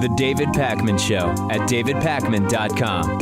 The David Pakman Show at davidpakman.com.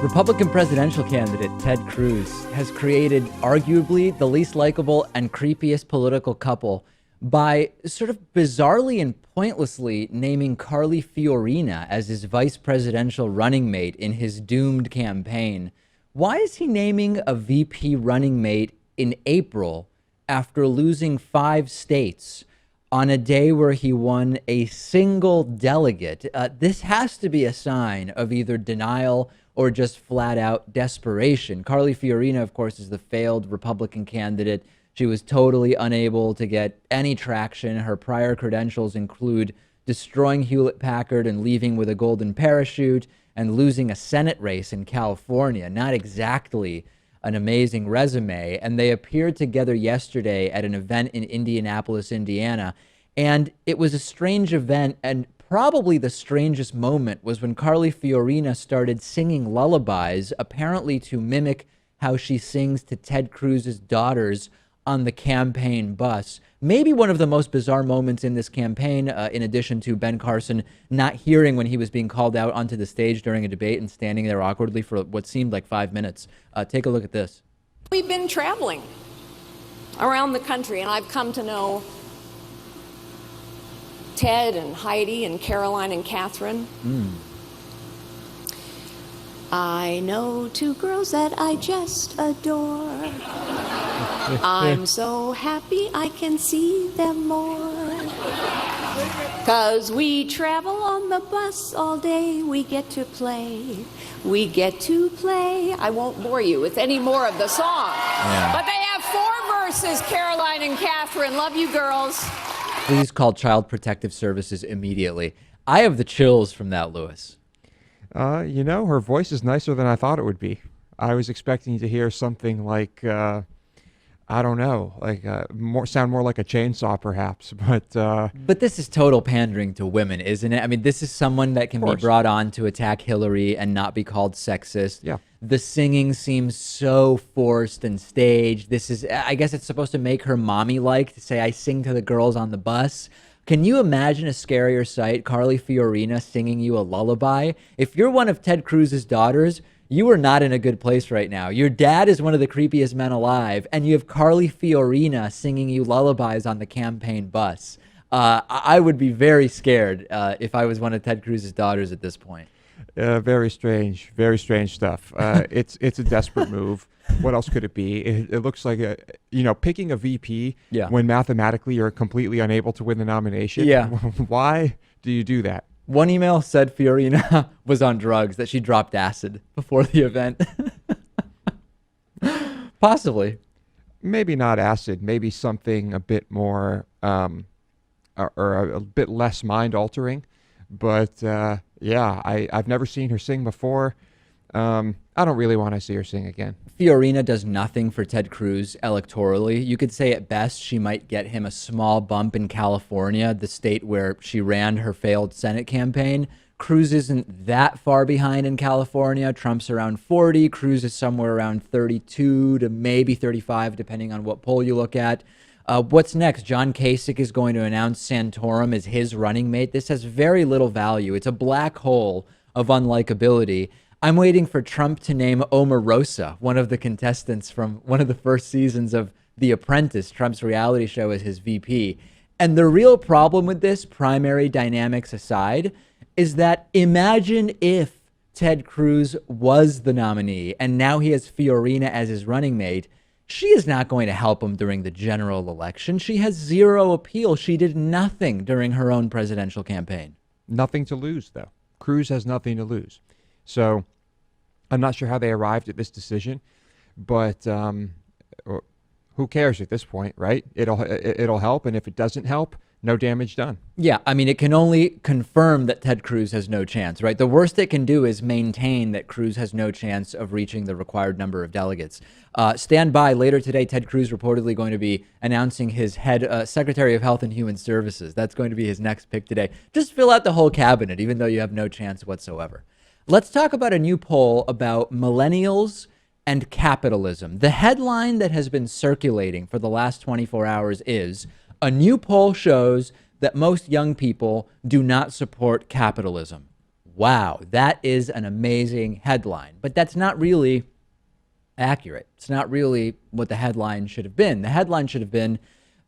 Republican presidential candidate Ted Cruz has created arguably the least likable and creepiest political couple by sort of bizarrely and pointlessly naming Carly Fiorina as his vice presidential running mate in his doomed campaign. Why is he naming a VP running mate in April after losing 5 states on a day where he won a single delegate? This has to be a sign of either denial or just flat out desperation. Carly Fiorina, of course, is the failed Republican candidate. She was totally unable to get any traction. Her prior credentials include destroying Hewlett-Packard and leaving with a golden parachute and losing a Senate race in California. Not exactly an amazing resume. And they appeared together yesterday at an event in Indianapolis, Indiana. And it was a strange event, and probably the strangest moment was when Carly Fiorina started singing lullabies, apparently to mimic how she sings to Ted Cruz's daughters on the campaign bus. Maybe one of the most bizarre moments in this campaign, in addition to Ben Carson not hearing when he was being called out onto the stage during a debate and standing there awkwardly for what seemed like 5 minutes. Take a look at this. We've been traveling around the country, and I've come to know Ted and Heidi and Caroline and Catherine. I know 2 girls that I just adore. I'm so happy I can see them more. 'Cause we travel on the bus all day. We get to play. We get to play. I won't bore you with any more of the song. Yeah. But they have 4 verses, Caroline and Catherine. Love you, girls. Please call Child Protective Services immediately. I have the chills from that, Lewis. You know, her voice is nicer than I thought it would be. I was expecting to hear something like, I don't know, like sound more like a chainsaw, perhaps. But this is total pandering to women, isn't it? I mean, this is someone that can be brought on to attack Hillary and not be called sexist. Yeah. The singing seems so forced and staged. This is, I guess it's supposed to make her mommy-like, to say, I sing to the girls on the bus. Can you imagine a scarier sight? Carly Fiorina singing you a lullaby? If you're one of Ted Cruz's daughters, you are not in a good place right now. Your dad is one of the creepiest men alive, and you have Carly Fiorina singing you lullabies on the campaign bus. I would be very scared if I was one of Ted Cruz's daughters at this point. Very strange stuff. It's a desperate move. What else could it be? It looks like picking a VP when mathematically you're completely unable to win the nomination. Yeah. Why do you do that? One email said Fiorina was on drugs, that she dropped acid before the event. Possibly. Maybe not acid. Maybe something a bit more or a bit less mind altering. But I've never seen her sing before. I don't really want to see her sing again. Fiorina does nothing for Ted Cruz electorally. You could say at best she might get him a small bump in California, the state where she ran her failed Senate campaign. Cruz isn't that far behind in California. Trump's around 40. Cruz is somewhere around 32 to maybe 35, depending on what poll you look at. What's next? John Kasich is going to announce Santorum as his running mate. This has very little value. It's a black hole of unlikability. I'm waiting for Trump to name Omarosa, one of the contestants from one of the first seasons of The Apprentice, Trump's reality show, as his VP. And the real problem with this, primary dynamics aside, is that imagine if Ted Cruz was the nominee and now he has Fiorina as his running mate. She is not going to help him during the general election. She has zero appeal. She did nothing during her own presidential campaign. Nothing to lose, though. Cruz has nothing to lose. So I'm not sure how they arrived at this decision, but who cares at this point, right? It'll help, and if it doesn't help, no damage done. Yeah, I mean, it can only confirm that Ted Cruz has no chance, right? The worst it can do is maintain that Cruz has no chance of reaching the required number of delegates. Stand by. Later today, Ted Cruz reportedly going to be announcing his Secretary of Health and Human Services. That's going to be his next pick today. Just fill out the whole cabinet, even though you have no chance whatsoever. Let's talk about a new poll about millennials and capitalism. The headline that has been circulating for the last 24 hours is, a new poll shows that most young people do not support capitalism. Wow, that is an amazing headline, but that's not really accurate. It's not really what the headline should have been. The headline should have been,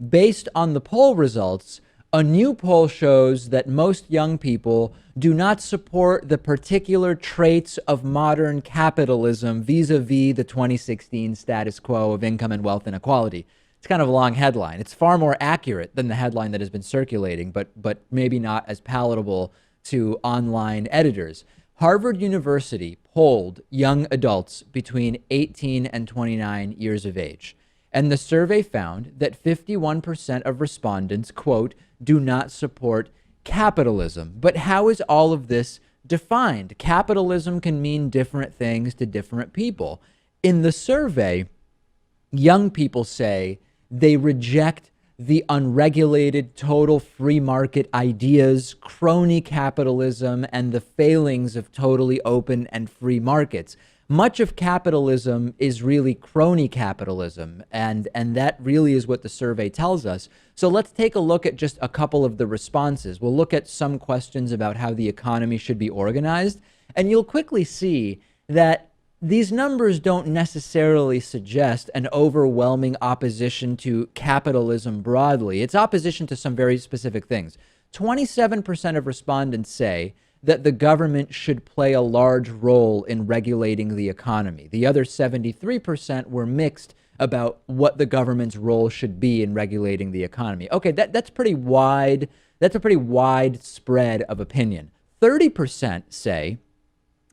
based on the poll results, a new poll shows that most young people do not support the particular traits of modern capitalism vis-a-vis the 2016 status quo of income and wealth inequality. It's kind of a long headline. It's far more accurate than the headline that has been circulating, but maybe not as palatable to online editors. Harvard University polled young adults between 18 and 29 years of age, and the survey found that 51% of respondents, quote, do not support capitalism. But how is all of this defined? Capitalism can mean different things to different people. In the survey, young people say they reject the unregulated, total free market ideas, crony capitalism, and the failings of totally open and free markets. Much of capitalism is really crony capitalism, and that really is what the survey tells us. So let's take a look at just a couple of the responses. We'll look at some questions about how the economy should be organized, and you'll quickly see that these numbers don't necessarily suggest an overwhelming opposition to capitalism broadly. It's opposition to some very specific things. 27% of respondents say that the government should play a large role in regulating the economy. The other 73% were mixed about what the government's role should be in regulating the economy. Okay, that's pretty wide. That's a pretty wide spread of opinion. 30% say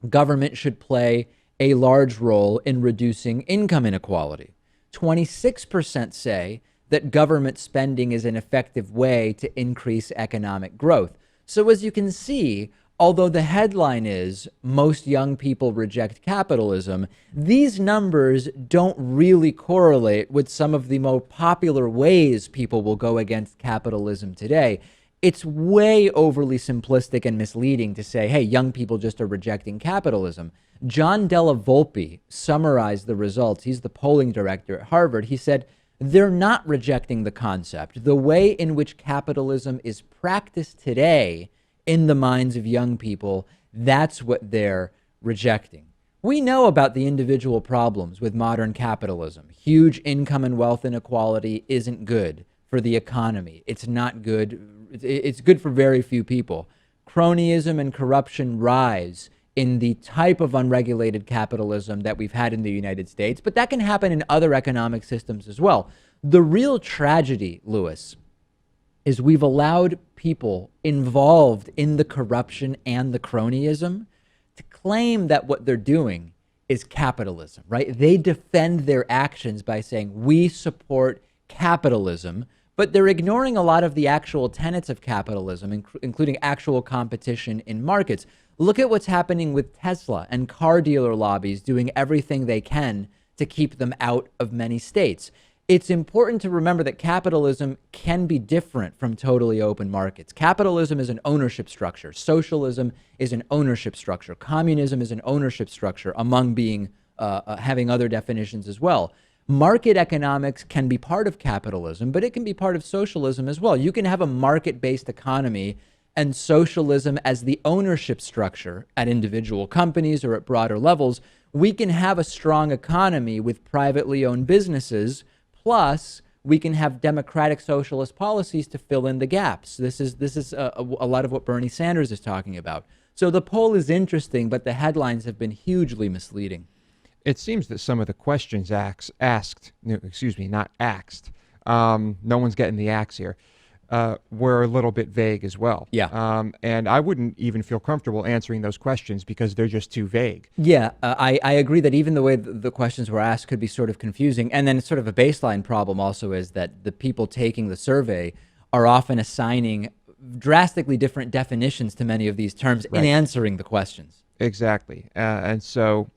government should play a large role in reducing income inequality. 26% say that government spending is an effective way to increase economic growth. So as you can see, although the headline is most young people reject capitalism, these numbers don't really correlate with some of the more popular ways people will go against capitalism today. It's way overly simplistic and misleading to say, hey, young people just are rejecting capitalism. John Della Volpe summarized the results. He's the polling director at Harvard. He said, they're not rejecting the concept. The way in which capitalism is practiced today in the minds of young people, that's what they're rejecting. We know about the individual problems with modern capitalism. Huge income and wealth inequality isn't good for the economy. It's not good. It's good for very few people. Cronyism and corruption rise in the type of unregulated capitalism that we've had in the United States, but that can happen in other economic systems as well. The real tragedy, Lewis, is we've allowed people involved in the corruption and the cronyism to claim that what they're doing is capitalism, right? They defend their actions by saying, we support capitalism, but they're ignoring a lot of the actual tenets of capitalism, including actual competition in markets. Look at what's happening with Tesla and car dealer lobbies doing everything they can to keep them out of many states. It's important to remember that capitalism can be different from totally open markets. Capitalism is an ownership structure. Socialism is an ownership structure. Communism is an ownership structure, among being having other definitions as well. Market economics can be part of capitalism, but it can be part of socialism as well. You can have a market-based economy and socialism as the ownership structure at individual companies or at broader levels. We can have a strong economy with privately owned businesses, plus we can have democratic socialist policies to fill in the gaps. This is a lot of what Bernie Sanders is talking about. So the poll is interesting, but the headlines have been hugely misleading. It seems that some of the questions not axed, no one's getting the axe here, were a little bit vague as well. Yeah. And I wouldn't even feel comfortable answering those questions because they're just too vague. Yeah, I agree that even the way the questions were asked could be sort of confusing. And then sort of a baseline problem also is that the people taking the survey are often assigning drastically different definitions to many of these terms in answering the questions. Exactly. And so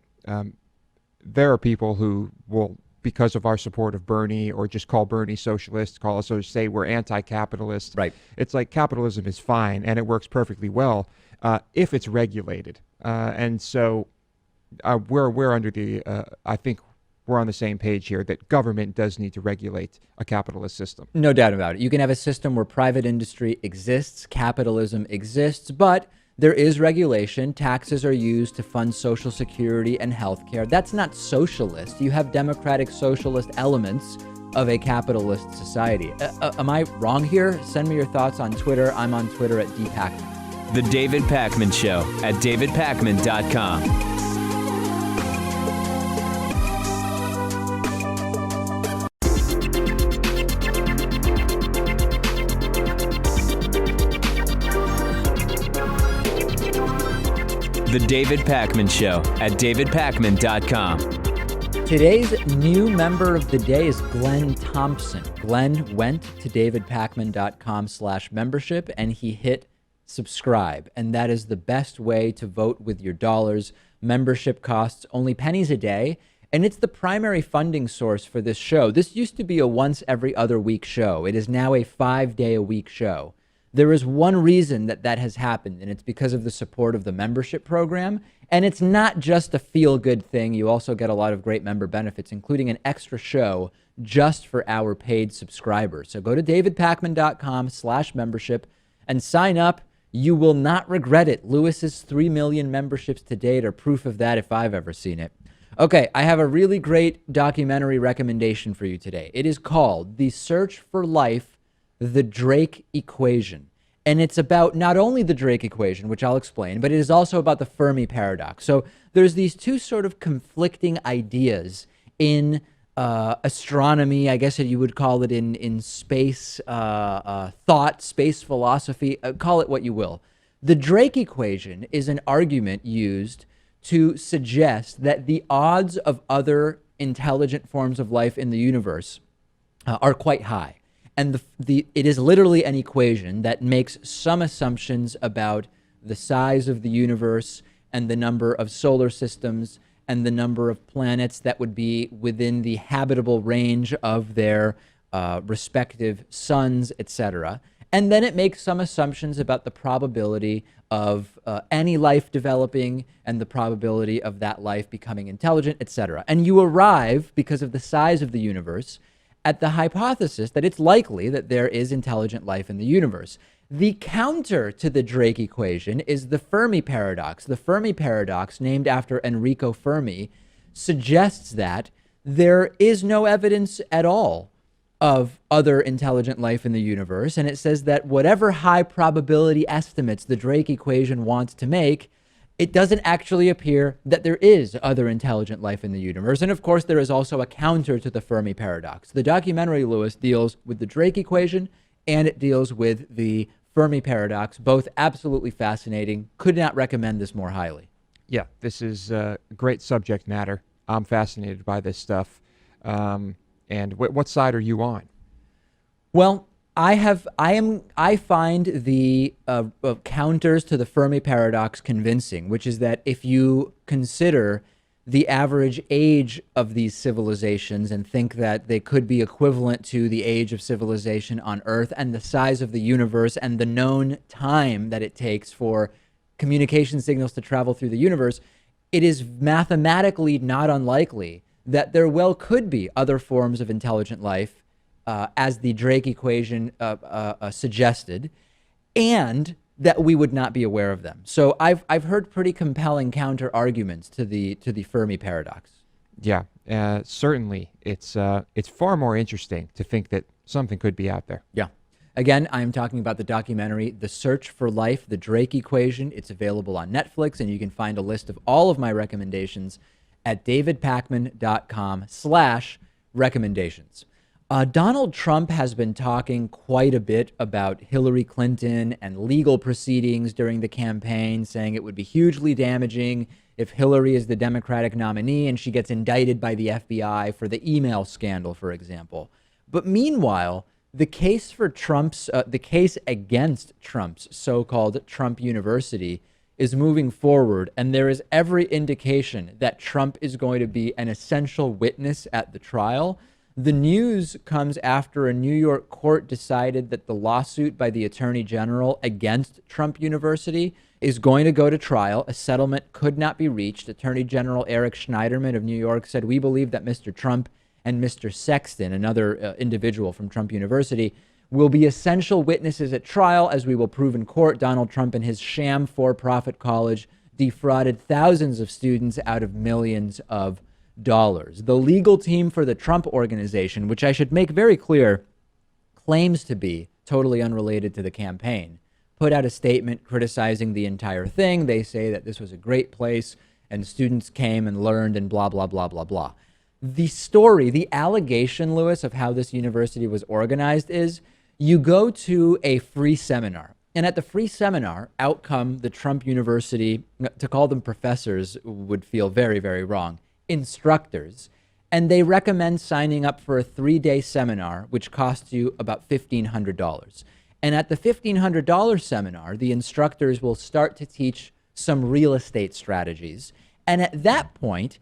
there are people who will, because of our support of Bernie, or just call Bernie socialist, call us, or say we're anti-capitalist. Right. It's like capitalism is fine and it works perfectly well if it's regulated. And so we're under the, I think we're on the same page here, that government does need to regulate a capitalist system. No doubt about it. You can have a system where private industry exists, capitalism exists, but there is regulation. Taxes are used to fund Social Security and healthcare. That's not socialist. You have democratic socialist elements of a capitalist society. Am I wrong here? Send me your thoughts on Twitter. I'm on Twitter at @dpacman. The David Pakman Show at davidpakman.com. The David Pakman Show at davidpakman.com. Today's new member of the day is Glenn Thompson. Glenn went to davidpakman.com/membership and he hit subscribe. And that is the best way to vote with your dollars. Membership costs only pennies a day, and it's the primary funding source for this show. This used to be a once every other week show. It is now a 5-day-a-week show. There is one reason that has happened, and it's because of the support of the membership program. And it's not just a feel-good thing. You also get a lot of great member benefits, including an extra show just for our paid subscribers. So go to davidpakman.com/membership and sign up. You will not regret it. Lewis's 3 million memberships to date are proof of that if I've ever seen it. Okay, I have a really great documentary recommendation for you today. It is called The Search for Life, The Drake Equation. And it's about not only the Drake equation, which I'll explain, but it is also about the Fermi paradox. So there's these two sort of conflicting ideas in astronomy, I guess you would call it in space thought, space philosophy, call it what you will. The Drake equation is an argument used to suggest that the odds of other intelligent forms of life in the universe are quite high. And it is literally an equation that makes some assumptions about the size of the universe and the number of solar systems and the number of planets that would be within the habitable range of their respective suns, etc. And then it makes some assumptions about the probability of any life developing and the probability of that life becoming intelligent, etc. And you arrive, because of the size of the universe, at the hypothesis that it's likely that there is intelligent life in the universe. The counter to the Drake equation is the Fermi paradox. The Fermi paradox, named after Enrico Fermi, suggests that there is no evidence at all of other intelligent life in the universe, and it says that whatever high probability estimates the Drake equation wants to make, it doesn't actually appear that there is other intelligent life in the universe. And of course, there is also a counter to the Fermi paradox. The documentary, Lewis, deals with the Drake equation and it deals with the Fermi paradox, both absolutely fascinating. Could not recommend this more highly. Yeah, this is great subject matter. I'm fascinated by this stuff. And what side are you on? Well, I find the counters to the Fermi paradox convincing, which is that if you consider the average age of these civilizations and think that they could be equivalent to the age of civilization on Earth and the size of the universe and the known time that it takes for communication signals to travel through the universe, it is mathematically not unlikely that there well could be other forms of intelligent life, as the Drake equation suggested, and that we would not be aware of them. So I've heard pretty compelling counter arguments to the Fermi paradox. Yeah, certainly. It's far more interesting to think that something could be out there. Yeah. Again, I'm talking about the documentary The Search for Life, The Drake Equation. It's available on Netflix, and you can find a list of all of my recommendations at davidpakman.com/recommendations. Donald Trump has been talking quite a bit about Hillary Clinton and legal proceedings during the campaign, saying it would be hugely damaging if Hillary is the Democratic nominee and she gets indicted by the FBI for the email scandal, for example. But meanwhile, The case for the case against Trump's so-called Trump University is moving forward, and there is every indication that Trump is going to be an essential witness at the trial. The news comes after a New York court decided that the lawsuit by the Attorney General against Trump University is going to go to trial. A settlement could not be reached. Attorney General Eric Schneiderman of New York said, "We believe that Mr. Trump and Mr. Sexton, another individual from Trump University, will be essential witnesses at trial. As we will prove in court, Donald Trump and his sham for-profit college defrauded thousands of students out of millions of dollars." The legal team for the Trump Organization, which I should make very clear, claims to be totally unrelated to the campaign, put out a statement criticizing the entire thing. They say that this was a great place and students came and learned and blah, blah, blah, blah, blah. The story, the allegation, Lewis, of how this university was organized is you go to a free seminar. And at the free seminar, out come the Trump University, to call them professors would feel very, very wrong, instructors. And they recommend signing up for a 3-day seminar, which costs you about $1,500. And at the $1,500 seminar, the instructors will start to teach some real estate strategies. And at that point,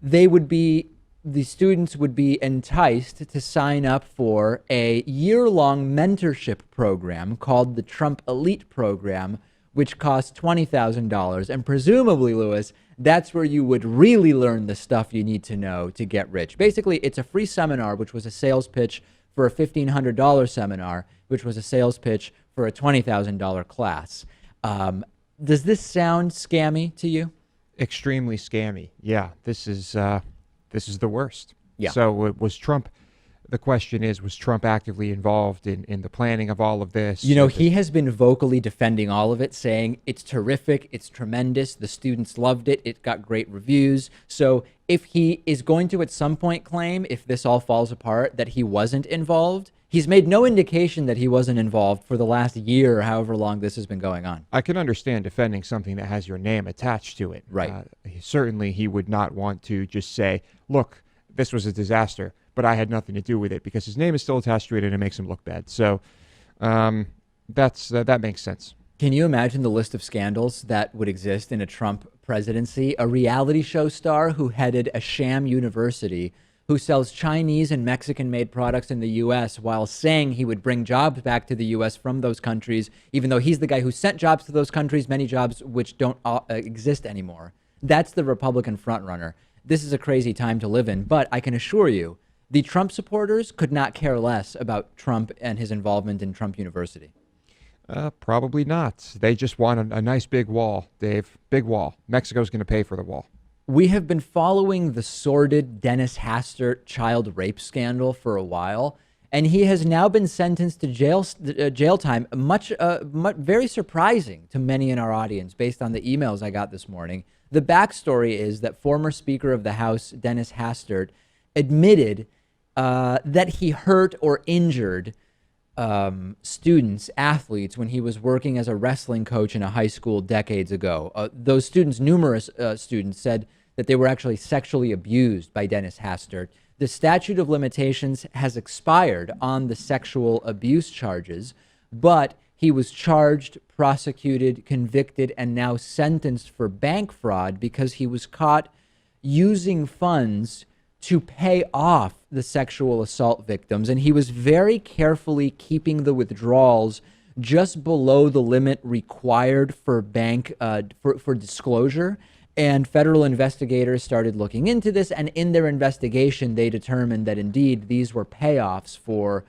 the students would be enticed to sign up for a year-long mentorship program called the Trump Elite Program, which costs $20,000. And presumably, Lewis, that's where you would really learn the stuff you need to know to get rich. Basically, it's a free seminar, which was a sales pitch for a $1,500 seminar, which was a sales pitch for a $20,000 class. Does this sound scammy to you? Extremely scammy. Yeah, this is the worst. Yeah. So was Trump, the question is, was Trump actively involved in the planning of all of this? You know, he has been vocally defending all of it, saying it's terrific, it's tremendous, the students loved it, it got great reviews. So if he is going to at some point claim, if this all falls apart, that he wasn't involved, he's made no indication that he wasn't involved for the last year or however long this has been going on. I can understand defending something that has your name attached to it. Right. Certainly he would not want to just say, look, this was a disaster, but I had nothing to do with it, because his name is still attached to it and it makes him look bad. So that makes sense. Can you imagine the list of scandals that would exist in a Trump presidency? A reality show star who headed a sham university, who sells Chinese and Mexican-made products in the U.S. while saying he would bring jobs back to the U.S. from those countries, even though he's the guy who sent jobs to those countries, many jobs which don't exist anymore. That's the Republican frontrunner. This is a crazy time to live in, but I can assure you, the Trump supporters could not care less about Trump and his involvement in Trump University. Probably not. They just want a nice big wall, Dave. Big wall. Mexico's going to pay for the wall. We have been following the sordid Dennis Hastert child rape scandal for a while, and he has now been sentenced to jail time, very surprising to many in our audience based on the emails I got this morning. The backstory is that former Speaker of the House, Dennis Hastert, admitted that he hurt or injured students, athletes, when he was working as a wrestling coach in a high school decades ago. Those students, numerous students, said that they were actually sexually abused by Dennis Hastert. The statute of limitations has expired on the sexual abuse charges, but he was charged, prosecuted, convicted, and now sentenced for bank fraud because he was caught using funds to pay off the sexual assault victims. And he was very carefully keeping the withdrawals just below the limit required for bank for disclosure. And federal investigators started looking into this. And in their investigation, they determined that indeed these were payoffs for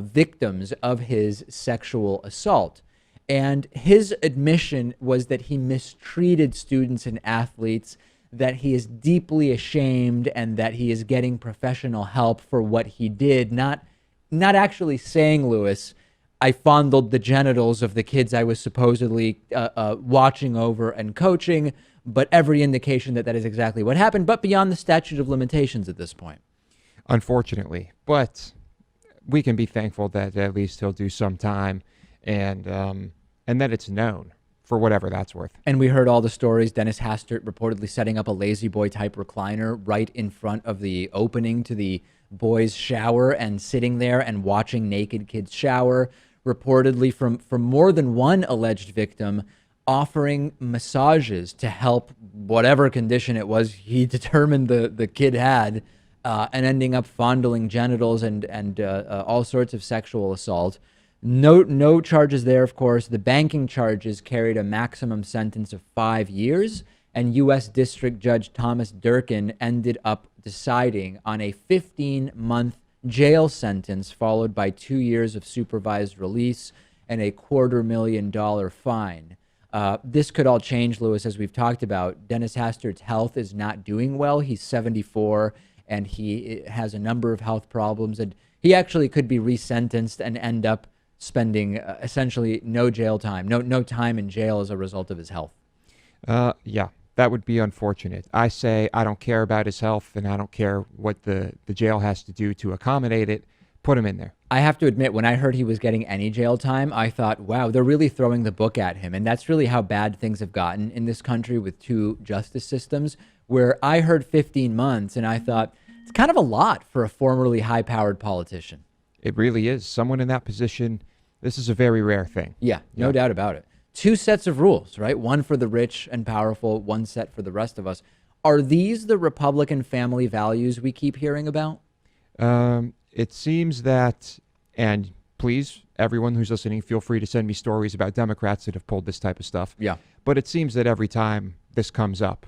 victims of his sexual assault. And his admission was that he mistreated students and athletes, that he is deeply ashamed, and that he is getting professional help for what he did. Not actually saying, Lewis, I fondled the genitals of the kids I was supposedly watching over and coaching, but every indication that that is exactly what happened, but beyond the statute of limitations at this point. Unfortunately. But we can be thankful that at least he'll do some time, and that it's known, for whatever that's worth. And we heard all the stories. Dennis Hastert reportedly setting up a lazy boy type recliner right in front of the opening to the boys shower and sitting there and watching naked kids shower, reportedly from more than one alleged victim, offering massages to help whatever condition it was he determined the kid had, and ending up fondling genitals and all sorts of sexual assault. No charges there, of course. The banking charges carried a maximum sentence of 5 years, and U.S. District Judge Thomas Durkin ended up deciding on a 15-month jail sentence, followed by 2 years of supervised release and a $250,000 fine. This could all change, Lewis, as we've talked about. Dennis Hastert's health is not doing well. He's 74, and he has a number of health problems, and he actually could be resentenced and end up spending essentially no jail time, no time in jail as a result of his health. Yeah, that would be unfortunate. I say I don't care about his health, and I don't care what the jail has to do to accommodate it. Put him in there. I have to admit, when I heard he was getting any jail time, I thought, wow, they're really throwing the book at him. And that's really how bad things have gotten in this country with two justice systems, where I heard 15 months and I thought, it's kind of a lot for a formerly high-powered politician. It really is. Someone in that position, this is a very rare thing. Yeah, no doubt about it. Two sets of rules, right? One for the rich and powerful, one set for the rest of us. Are these the Republican family values we keep hearing about? It seems that, and please, everyone who's listening, feel free to send me stories about Democrats that have pulled this type of stuff. Yeah. But it seems that every time this comes up,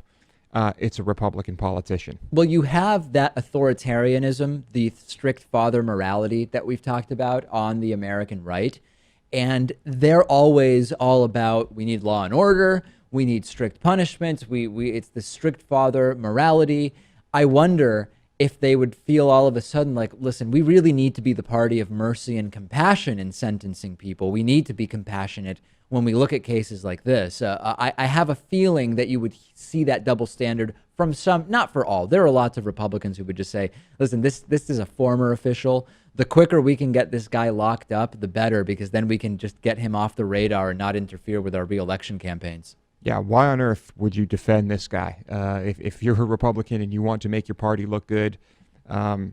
it's a Republican politician. Well, you have that authoritarianism, the strict father morality that we've talked about on the American right. And they're always all about, we need law and order, we need strict punishments, it's the strict father morality. I wonder if they would feel all of a sudden like, listen, we really need to be the party of mercy and compassion in sentencing people. We need to be compassionate when we look at cases like this. I have a feeling that you would see that double standard from some, not for all. There are lots of Republicans who would just say, listen, this is a former official. The quicker we can get this guy locked up, the better, because then we can just get him off the radar and not interfere with our re-election campaigns. Yeah, why on earth would you defend this guy? If you're a Republican and you want to make your party look good, denounce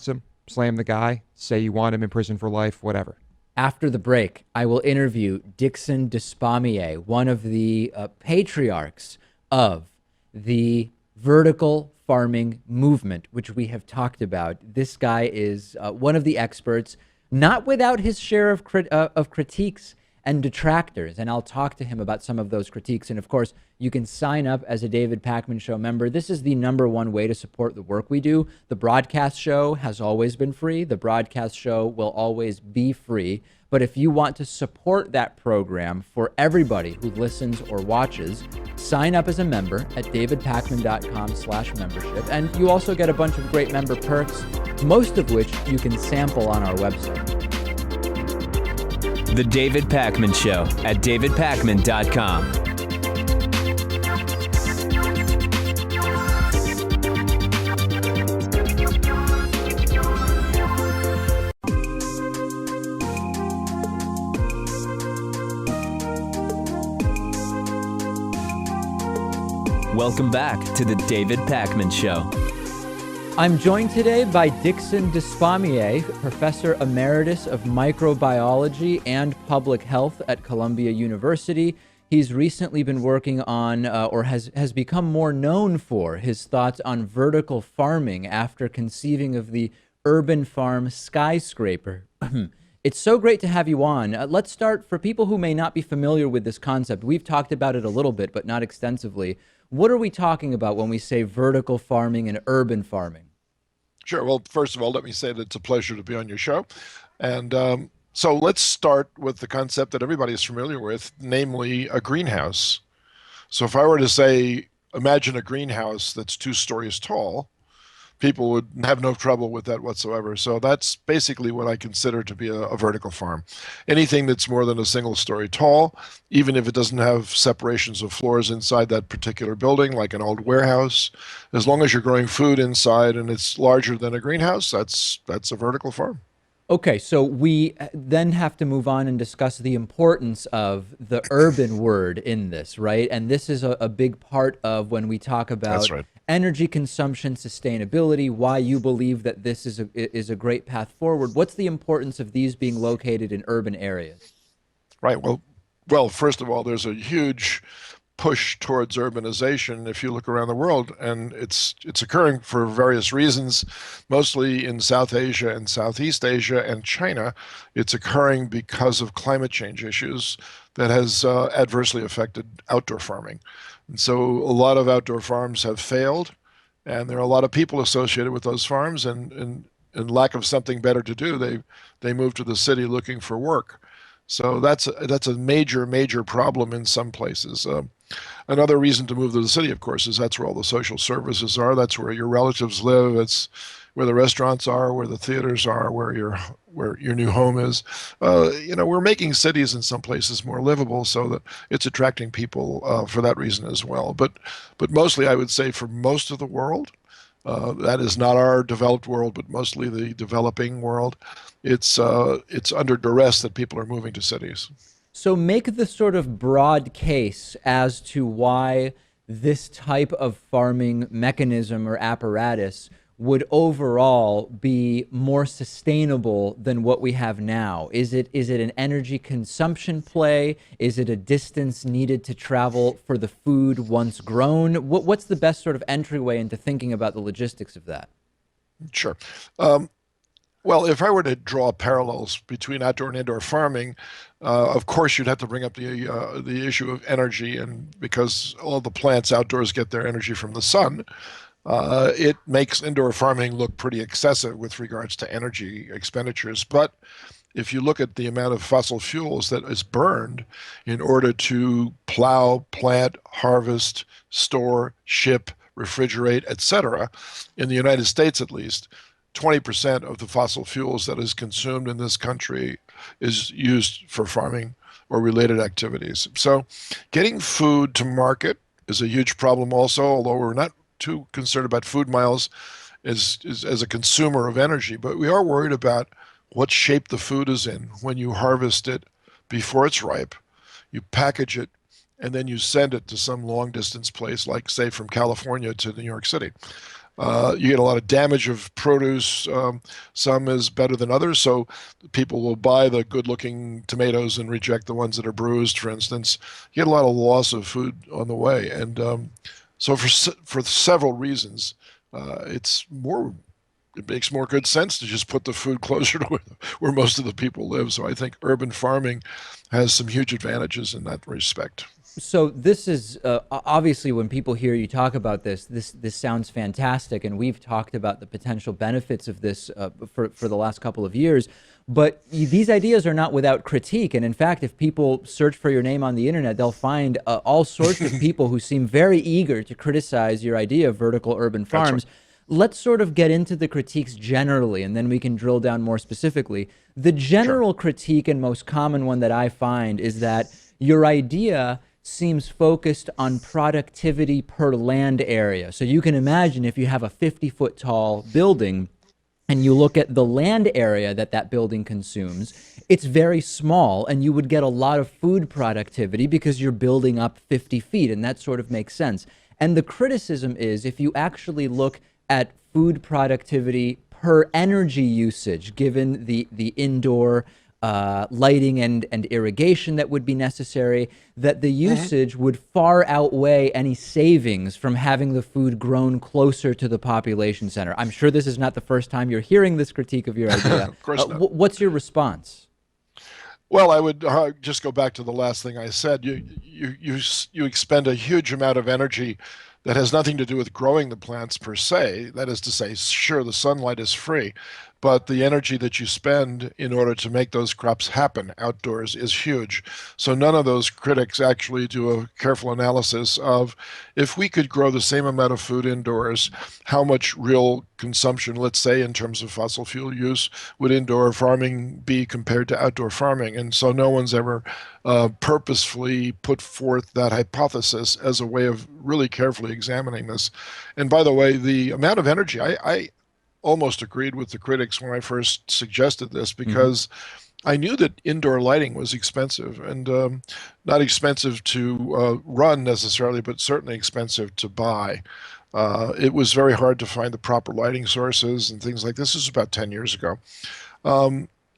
him, slam the guy, say you want him in prison for life, whatever. After the break, I will interview Dickson Despommier, one of the patriarchs of the vertical farming movement, which we have talked about. This guy is one of the experts, not without his share of critiques and detractors, and I'll talk to him about some of those critiques. And of course, you can sign up as a David Pakman Show member. This is the #1 way to support the work we do. The broadcast show has always been free. The broadcast show will always be free. But if you want to support that program for everybody who listens or watches, sign up as a member at davidpakman.com/membership. And you also get a bunch of great member perks, most of which you can sample on our website. The David Pakman Show at davidpakman.com. Welcome back to the David Pakman Show. I'm joined today by Dickson Despommier, Professor Emeritus of Microbiology and Public Health at Columbia University. He's recently been working on, or has become more known for, his thoughts on vertical farming after conceiving of the urban farm skyscraper. It's so great to have you on. Let's start, for people who may not be familiar with this concept. We've talked about it a little bit, but not extensively. What are we talking about when we say vertical farming and urban farming? Sure. Well, first of all, let me say that it's a pleasure to be on your show. And so let's start with the concept that everybody is familiar with, namely a greenhouse. So if I were to say, imagine a greenhouse that's 2 stories tall, people would have no trouble with that whatsoever. So that's basically what I consider to be a vertical farm. Anything that's more than a single story tall, even if it doesn't have separations of floors inside that particular building, like an old warehouse, as long as you're growing food inside and it's larger than a greenhouse, that's a vertical farm. Okay, so we then have to move on and discuss the importance of the urban word in this, right? And this is a big part of when we talk about That's right. energy consumption, sustainability, why you believe that this is a great path forward. What's the importance of these being located in urban areas? Right. Well, first of all, there's a huge push towards urbanization if you look around the world, and it's occurring for various reasons, mostly in South Asia and Southeast Asia and China. It's occurring because of climate change issues that has adversely affected outdoor farming. And so a lot of outdoor farms have failed, and there are a lot of people associated with those farms, and lack of something better to do, they move to the city looking for work. So that's a major problem in some places. Another reason to move to the city, of course, is that's where all the social services are. That's where your relatives live. It's where the restaurants are, where the theaters are, where your new home is. We're making cities in some places more livable, so that it's attracting people for that reason as well. But mostly, I would say, for most of the world, that is not our developed world, but mostly the developing world. It's under duress that people are moving to cities. So make the sort of broad case as to why this type of farming mechanism or apparatus would overall be more sustainable than what we have now. Is it an energy consumption play? Is it a distance needed to travel for the food once grown? What's the best sort of entryway into thinking about the logistics of that? Sure. Well, if I were to draw parallels between outdoor and indoor farming, of course you'd have to bring up the issue of energy, and because all the plants outdoors get their energy from the sun, it makes indoor farming look pretty excessive with regards to energy expenditures. But if you look at the amount of fossil fuels that is burned in order to plow, plant, harvest, store, ship, refrigerate, etc., in the United States at least, 20% of the fossil fuels that is consumed in this country is used for farming or related activities. So getting food to market is a huge problem also, although we're not too concerned about food miles as a consumer of energy, but we are worried about what shape the food is in when you harvest it before it's ripe, you package it, and then you send it to some long distance place, like say from California to New York City. You get a lot of damage of produce. Some is better than others, so people will buy the good-looking tomatoes and reject the ones that are bruised, for instance. You get a lot of loss of food on the way, and so for several reasons, it makes more good sense to just put the food closer to where most of the people live. So I think urban farming has some huge advantages in that respect. So this is obviously, when people hear you talk about this sounds fantastic, and we've talked about the potential benefits of this for the last couple of years. But these ideas are not without critique, and in fact, if people search for your name on the internet, they'll find all sorts of people who seem very eager to criticize your idea of vertical urban farms. Right. Let's sort of get into the critiques generally, and then we can drill down more specifically. The general critique, and most common one that I find, is that your idea seems focused on productivity per land area. So you can imagine if you have a 50-foot tall building and you look at the land area that building consumes, it's very small, and you would get a lot of food productivity because you're building up 50 feet, and that sort of makes sense. And the criticism is, if you actually look at food productivity per energy usage, given the indoor lighting and irrigation that would be necessary, that the usage would far outweigh any savings from having the food grown closer to the population center. I'm sure this is not the first time you're hearing this critique of your idea. Of course not. What's your response? Well, I would just go back to the last thing I said. You expend a huge amount of energy that has nothing to do with growing the plants per se. That is to say, sure, the sunlight is free, but the energy that you spend in order to make those crops happen outdoors is huge. So none of those critics actually do a careful analysis of, if we could grow the same amount of food indoors, how much real consumption, let's say in terms of fossil fuel use, would indoor farming be compared to outdoor farming? And so no one's ever purposefully put forth that hypothesis as a way of really carefully examining this. And by the way, the amount of energy, I almost agreed with the critics when I first suggested this, because I knew that indoor lighting was expensive, and not expensive to run necessarily, but certainly expensive to buy. It was very hard to find the proper lighting sources and things like this. This is about 10 years ago.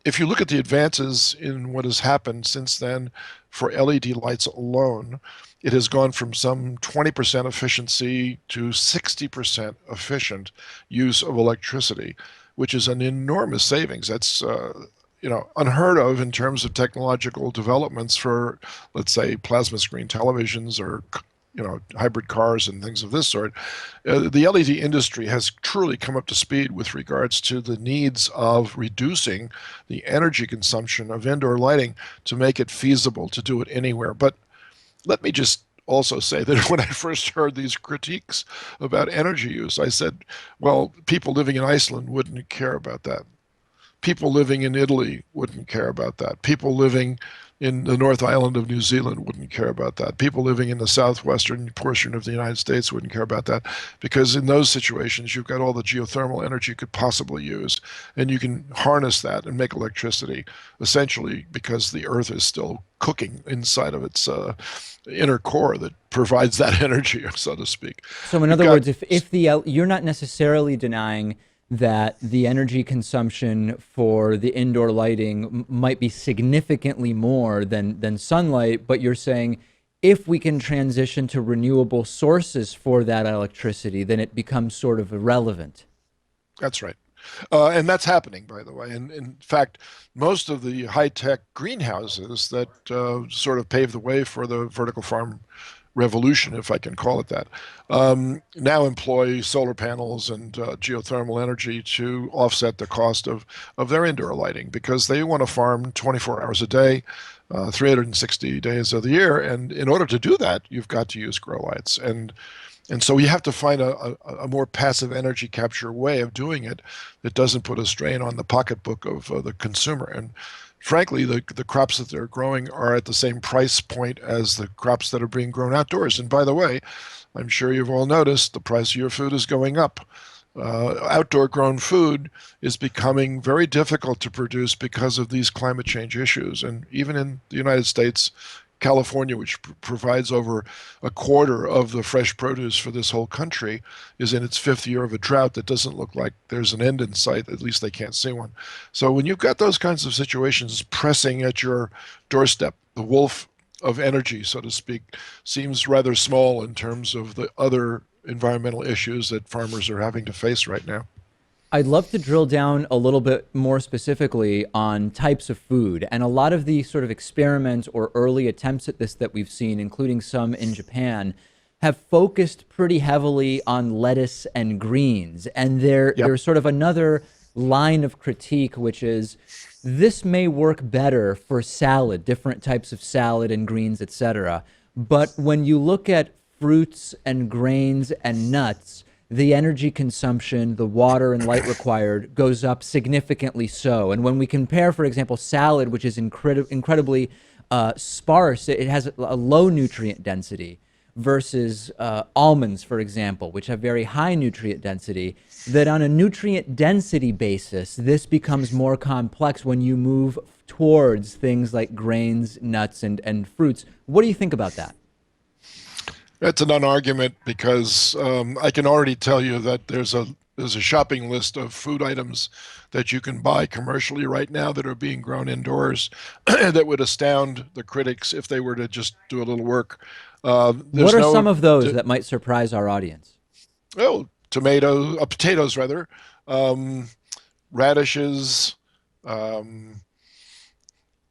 If you look at the advances in what has happened since then for LED lights alone, it has gone from some 20% efficiency to 60% efficient use of electricity, which is an enormous savings. That's unheard of in terms of technological developments for, let's say, plasma screen televisions or hybrid cars and things of this sort. The LED industry has truly come up to speed with regards to the needs of reducing the energy consumption of indoor lighting to make it feasible to do it anywhere. But let me just also say that when I first heard these critiques about energy use, I said, well, people living in Iceland wouldn't care about that. People living in Italy wouldn't care about that. People living in the North Island of New Zealand wouldn't care about that. People living in the southwestern portion of the United States wouldn't care about that, because in those situations, you've got all the geothermal energy you could possibly use, and you can harness that and make electricity, essentially because the Earth is still cooking inside of its inner core that provides that energy, so to speak. So in other words, if you're not necessarily denying that the energy consumption for the indoor lighting might be significantly more than sunlight, but you're saying if we can transition to renewable sources for that electricity, then it becomes sort of irrelevant. That's right. And that's happening, by the way. And in fact, most of the high-tech greenhouses that sort of paved the way for the vertical farm revolution, if I can call it that, now employ solar panels and geothermal energy to offset the cost of their indoor lighting, because they want to farm 24 hours a day, 360 days of the year. And in order to do that, you've got to use grow lights. And so you have to find a more passive energy capture way of doing it that doesn't put a strain on the pocketbook of the consumer. And frankly, the crops that they're growing are at the same price point as the crops that are being grown outdoors. And by the way, I'm sure you've all noticed the price of your food is going up. Outdoor grown food is becoming very difficult to produce because of these climate change issues. And even in the United States, California, which provides over a quarter of the fresh produce for this whole country, is in its fifth year of a drought that doesn't look like there's an end in sight. At least they can't see one. So when you've got those kinds of situations pressing at your doorstep, the wolf of energy, so to speak, seems rather small in terms of the other environmental issues that farmers are having to face right now. I'd love to drill down a little bit more specifically on types of food. And a lot of the sort of experiments or early attempts at this that we've seen, including some in Japan, have focused pretty heavily on lettuce and greens. And there's sort of another line of critique, which is this may work better for salad, different types of salad and greens, etc. But when you look at fruits and grains and nuts, the energy consumption, the water and light required goes up significantly so. And when we compare, for example, salad, which is incredibly sparse, it has a low nutrient density, versus almonds, for example, which have very high nutrient density, that on a nutrient density basis, this becomes more complex when you move towards things like grains, nuts, and fruits. What do you think about that? That's a non-argument, because I can already tell you that there's a shopping list of food items that you can buy commercially right now that are being grown indoors that would astound the critics if they were to just do a little work. What are some of those that might surprise our audience? Oh, potatoes rather, radishes,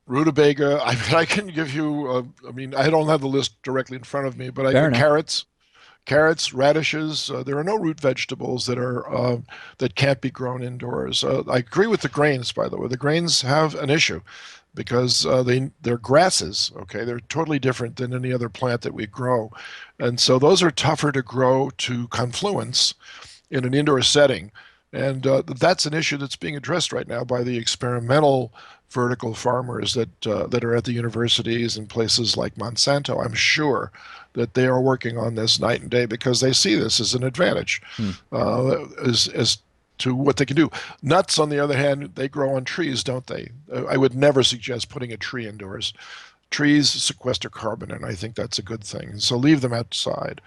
rutabaga. I can give you, I don't have the list directly in front of me, but carrots, radishes. There are no root vegetables that can't be grown indoors. I agree with the grains, by the way. The grains have an issue because they're grasses, okay? They're totally different than any other plant that we grow. And so those are tougher to grow to confluence in an indoor setting. And that's an issue that's being addressed right now by the experimental vertical farmers that are at the universities and places like Monsanto. I'm sure that they are working on this night and day because they see this as an advantage as to what they can do. Nuts, on the other hand, they grow on trees, don't they? I would never suggest putting a tree indoors. Trees sequester carbon, and I think that's a good thing. So leave them outside.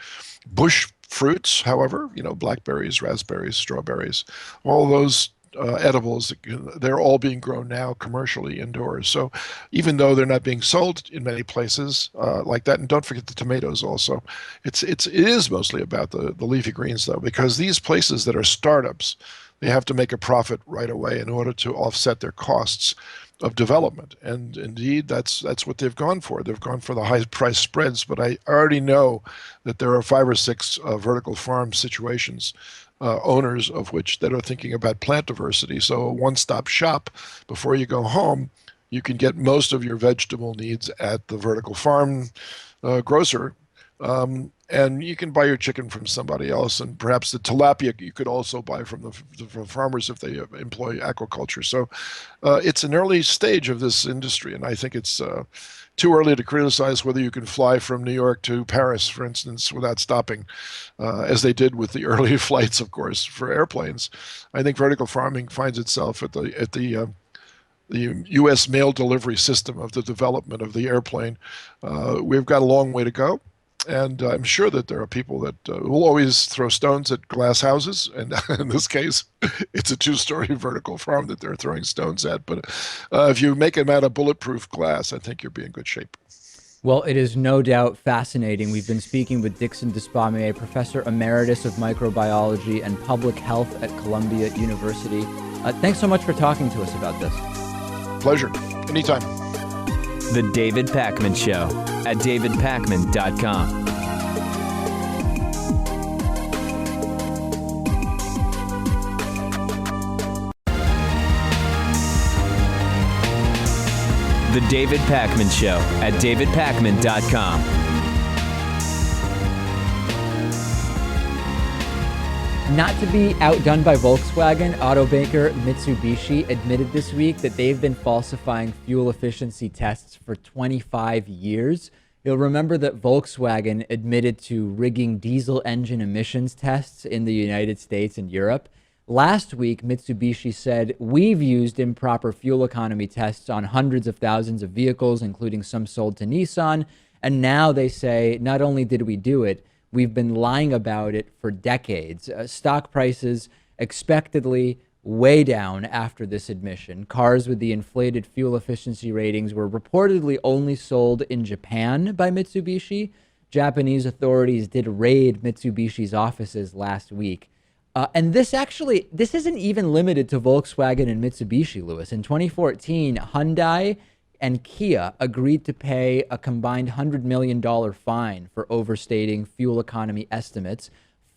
Bush fruits, however, blackberries, raspberries, strawberries, all those edibles, they're all being grown now commercially indoors. So even though they're not being sold in many places like that, and don't forget the tomatoes also, it is mostly about the leafy greens though, because these places that are startups, they have to make a profit right away in order to offset their costs of development. And indeed, that's what they've gone for. They've gone for the high price spreads, but I already know that there are 5 or 6 vertical farm situations, owners of which that are thinking about plant diversity. So a one-stop shop before you go home, you can get most of your vegetable needs at the vertical farm grocer. And you can buy your chicken from somebody else, and perhaps the tilapia you could also buy from the farmers if they employ aquaculture. So it's an early stage of this industry, and I think it's too early to criticize whether you can fly from New York to Paris, for instance, without stopping, as they did with the early flights, of course, for airplanes. I think vertical farming finds itself at the U.S. mail delivery system of the development of the airplane. We've got a long way to go. And I'm sure that there are people that will always throw stones at glass houses. And in this case, it's a 2-story vertical farm that they're throwing stones at. But if you make them out of bulletproof glass, I think you'll be in good shape. Well, it is no doubt fascinating. We've been speaking with Dickson Despommier, Professor Emeritus of Microbiology and Public Health at Columbia University. Thanks so much for talking to us about this. Pleasure. Anytime. The David Pakman Show at davidpakman.com. The David Pakman Show at davidpakman.com. Not to be outdone by Volkswagen, automaker Mitsubishi admitted this week that they've been falsifying fuel efficiency tests for 25 years. You'll remember that Volkswagen admitted to rigging diesel engine emissions tests in the United States and Europe. Last week, Mitsubishi said, we've used improper fuel economy tests on hundreds of thousands of vehicles, including some sold to Nissan. And now they say, not only did we do it, we've been lying about it for decades. Stock prices expectedly way down after this admission. Cars with the inflated fuel efficiency ratings were reportedly only sold in Japan by Mitsubishi. Japanese authorities did raid Mitsubishi's offices last week. And this isn't even limited to Volkswagen and Mitsubishi, Lewis. In 2014, Hyundai and Kia agreed to pay a combined $100 million fine for overstating fuel economy estimates.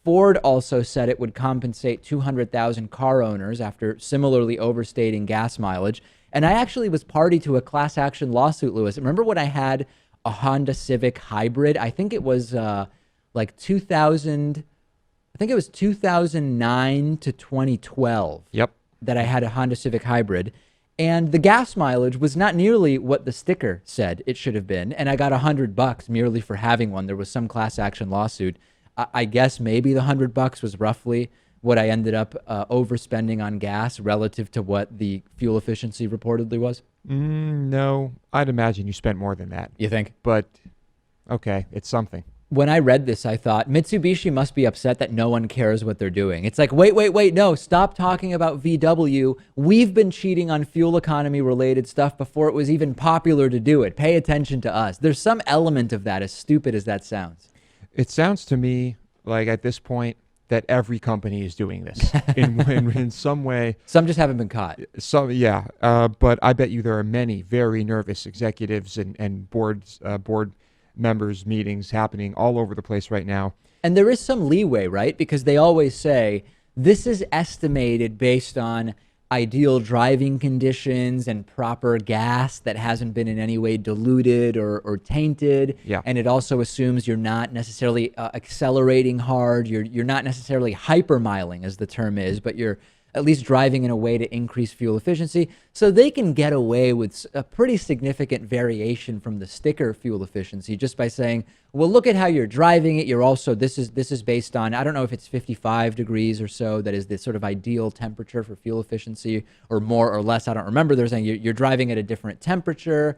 Ford also said it would compensate 200,000 car owners after similarly overstating gas mileage. And I actually was party to a class action lawsuit, Lewis. Remember when I had a Honda Civic Hybrid? I think it was like 2000. I think it was 2009 to 2012. Yep. That I had a Honda Civic Hybrid. And the gas mileage was not nearly what the sticker said it should have been. And I got $100 merely for having one. There was some class action lawsuit. I guess maybe the $100 was roughly what I ended up overspending on gas relative to what the fuel efficiency reportedly was. No, I'd imagine you spent more than that. You think? But okay, it's something. When I read this, I thought Mitsubishi must be upset that no one cares what they're doing. It's like, wait, no, stop talking about VW. We've been cheating on fuel economy related stuff before it was even popular to do it. Pay attention to us. There's some element of that, as stupid as that sounds. It sounds to me like at this point that every company is doing this in some way. Some just haven't been caught. So yeah, but I bet you there are many very nervous executives and board members meetings happening all over the place right now. And there is some leeway, right? Because they always say this is estimated based on ideal driving conditions and proper gas that hasn't been in any way diluted or tainted. Yeah. And it also assumes you're not necessarily accelerating hard. You're not necessarily hypermiling, as the term is, but you're at least driving in a way to increase fuel efficiency. So they can get away with a pretty significant variation from the sticker fuel efficiency just by saying, well, look at how you're driving it. You're also, this is based on, I don't know if it's 55 degrees or so, that is the sort of ideal temperature for fuel efficiency, or more or less. I don't remember. They're saying you're driving at a different temperature.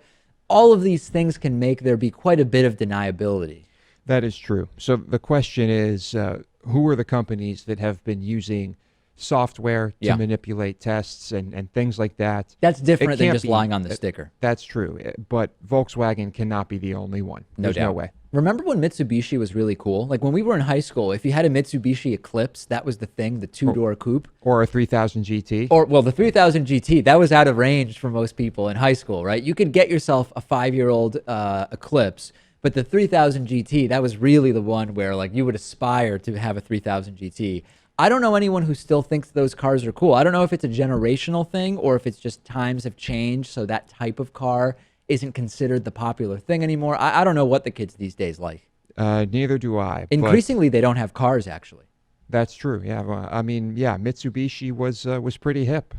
all of these things can make there be quite a bit of deniability. That is true. So the question is, who are the companies that have been using software to manipulate tests and things like that? That's different than just lying on the sticker. That's true. But Volkswagen cannot be the only one. There's no way. Remember when Mitsubishi was really cool? Like when we were in high school, if you had a Mitsubishi Eclipse, that was the thing, the two-door coupe. Or a 3000 GT. Or, well, the 3000 GT, that was out of range for most people in high school, right? You could get yourself a 5-year-old Eclipse, but the 3000 GT, that was really the one where like you would aspire to have a 3000 GT. I don't know anyone who still thinks those cars are cool. I don't know if it's a generational thing or if it's just times have changed, so that type of car isn't considered the popular thing anymore. I don't know what the kids these days like. Neither do I. Increasingly, they don't have cars, actually. That's true. Yeah. Well, I mean, yeah, Mitsubishi was pretty hip.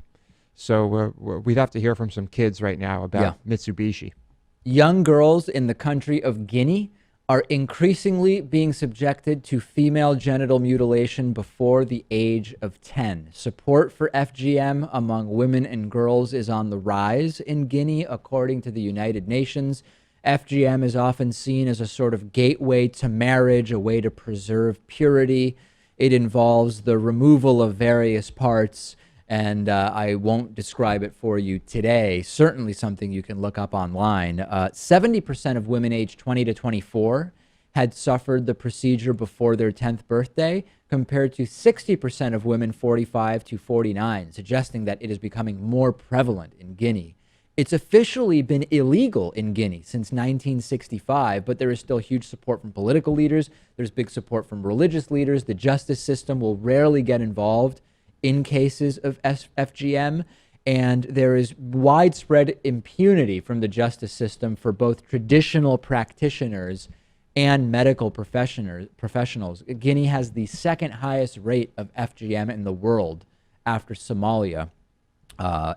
So we'd have to hear from some kids right now about Mitsubishi. Young girls in the country of Guinea are increasingly being subjected to female genital mutilation before the age of 10. Support for FGM among women and girls is on the rise in Guinea, according to the United Nations. FGM is often seen as a sort of gateway to marriage, a way to preserve purity. It involves the removal of various parts, and I won't describe it for you today. Certainly something you can look up online. 70% of women aged 20 to 24 had suffered the procedure before their 10th birthday, compared to 60% of women 45 to 49, suggesting that it is becoming more prevalent in Guinea. It's officially been illegal in Guinea since 1965, but there is still huge support from political leaders. There's big support from religious leaders. The justice system will rarely get involved in cases of FGM, and there is widespread impunity from the justice system for both traditional practitioners and medical professionals. Guinea has the second highest rate of FGM in the world after Somalia.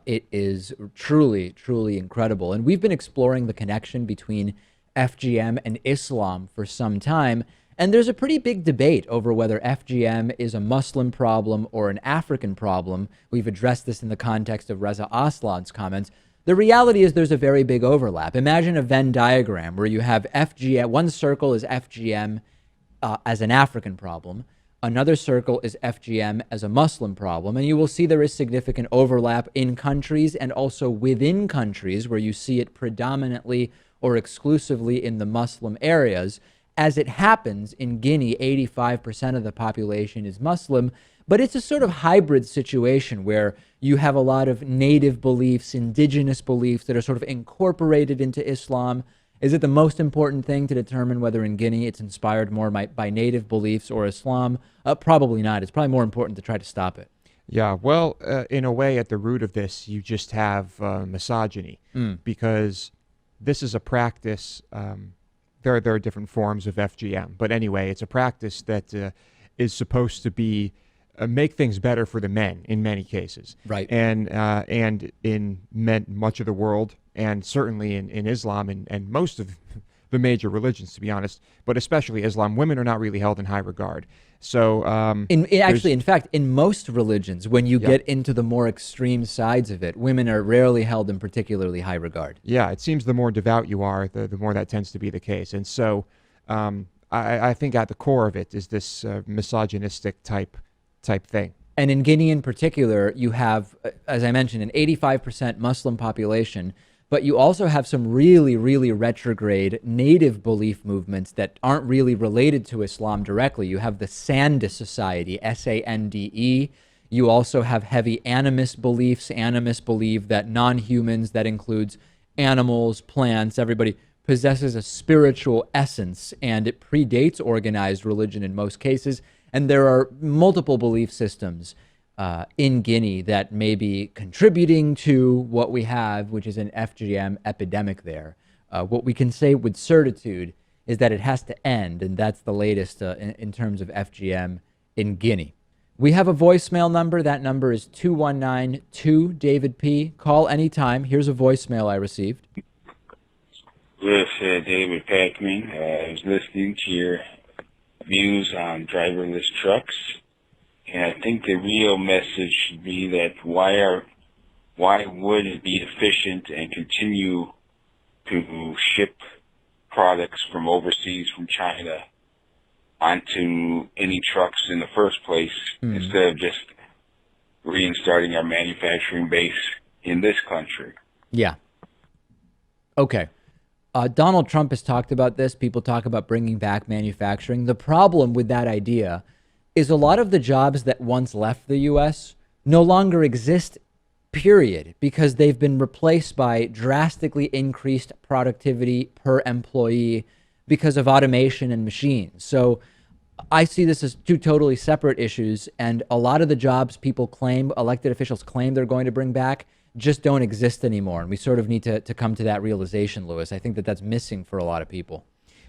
It is truly, truly incredible. And we've been exploring the connection between FGM and Islam for some time. And there's a pretty big debate over whether FGM is a Muslim problem or an African problem. We've addressed this in the context of Reza Aslan's comments. The reality is there's a very big overlap. Imagine a Venn diagram where you have FGM, one circle is FGM as an African problem, another circle is FGM as a Muslim problem, and you will see there is significant overlap in countries and also within countries where you see it predominantly or exclusively in the Muslim areas. As it happens, in Guinea, 85% of the population is Muslim, but it's a sort of hybrid situation where you have a lot of native beliefs, indigenous beliefs that are sort of incorporated into Islam. Is it the most important thing to determine whether in Guinea it's inspired more by native beliefs or Islam? Probably not. It's probably more important to try to stop it. Yeah, well, in a way, at the root of this, you just have misogyny, because this is a practice. There are different forms of FGM, but anyway, it's a practice that is supposed to be make things better for the men in many cases, right? And in much of the world, and certainly in Islam and most of the major religions, to be honest, but especially Islam, women are not really held in high regard. So in fact, in most religions, when you get into the more extreme sides of it, women are rarely held in particularly high regard. Yeah, it seems the more devout you are, the more that tends to be the case. And so I think at the core of it is this misogynistic type thing. And in Guinea in particular, you have, as I mentioned, an 85% Muslim population, but you also have some really, really retrograde native belief movements that aren't really related to Islam directly. You have the Sande Society, S-A-N-D-E. You also have heavy animist beliefs. Animists believe that non-humans, that includes animals, plants, everybody, possesses a spiritual essence, and it predates organized religion in most cases. And there are multiple belief systems in Guinea that may be contributing to what we have, which is an FGM epidemic there. What we can say with certitude is that it has to end, and that's the latest in terms of FGM in Guinea. We have a voicemail number. That number is 219-2-DAVID-P. Call anytime. Here's a voicemail I received. Yes, David Packman. I was listening to your views on driverless trucks, and I think the real message should be that why would it be efficient and continue to ship products from overseas, from China, onto any trucks in the first place, instead of just reinstarting our manufacturing base in this country. Yeah. Okay. Donald Trump has talked about this. People talk about bringing back manufacturing. The problem with that idea is a lot of the jobs that once left the U.S. no longer exist, period, because they've been replaced by drastically increased productivity per employee because of automation and machines. So I see this as two totally separate issues, and a lot of the jobs people claim, elected officials claim they're going to bring back, just don't exist anymore. And we sort of need to come to that realization, Lewis. I think that that's missing for a lot of people.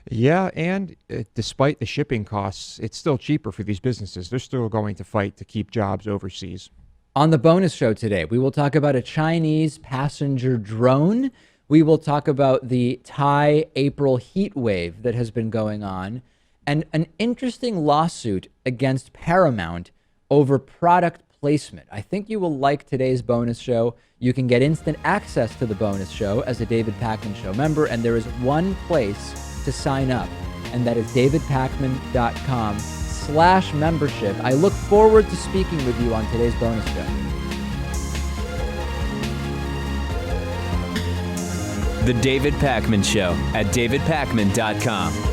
Yeah, and despite the shipping costs, it's still cheaper for these businesses. They're still going to fight to keep jobs overseas. On the bonus show today, we will talk about a Chinese passenger drone. We will talk about the Thai April heat wave that has been going on, and an interesting lawsuit against Paramount over product placement. I think you will like today's bonus show. You can get instant access to the bonus show as a David Pakman Show member, and there is one place to sign up, and that is davidpakman.com/membership. I look forward to speaking with you on today's bonus show. The David Pakman Show at davidpakman.com.